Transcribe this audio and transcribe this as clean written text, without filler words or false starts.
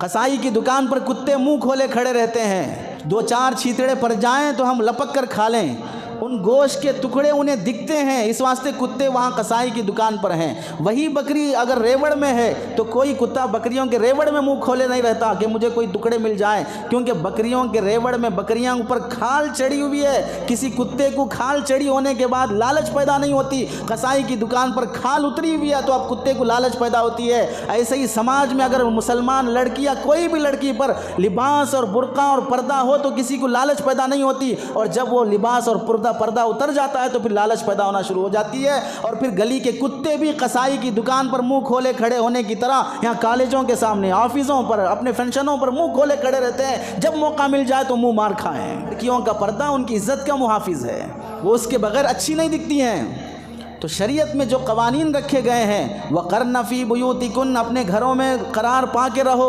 कसाई की दुकान पर कुत्ते मुंह खोले खड़े रहते हैं, दो चार छींतड़े पड़ जाएं तो हम लपक कर खा लें, उन गोश्त के टुकड़े उन्हें दिखते हैं, इस वास्ते कुत्ते वहाँ कसाई की दुकान पर हैं। वही बकरी अगर रेवड़ में है तो कोई कुत्ता बकरियों के रेवड़ में मुंह खोले नहीं रहता कि मुझे कोई टुकड़े मिल जाए, क्योंकि बकरियों के रेवड़ में बकरियां ऊपर खाल चढ़ी हुई है। किसी कुत्ते को खाल चढ़ी होने के बाद लालच पैदा नहीं होती। कसाई की दुकान पर खाल उतरी हुई है तो अब कुत्ते को लालच पैदा होती है। ऐसे ही समाज में अगर मुसलमान लड़की या कोई भी लड़की पर लिबास और बुर्का और पर्दा हो तो किसी को लालच पैदा नहीं होती, और जब वो लिबास और पर्दा उतर जाता है तो फिर लालच पैदा होना शुरू हो जाती है। और फिर गली के कुत्ते भी कसाई की दुकान पर मुंह खोले खड़े होने की तरह यहाँ कॉलेजों के सामने, ऑफिसों पर, अपने फंक्शनों पर मुंह खोले खड़े रहते हैं। जब मौका मिल जाए तो मुंह मार खाएं। लड़कियों का पर्दा उनकी इज्जत का मुहाफिज है, वो उसके बगैर अच्छी नहीं दिखती हैं। तो शरीयत में जो कवानीन रखे गए हैं, वक़र्न फ़ी बुयूतिकुन, अपने घरों में करार पा के रहो।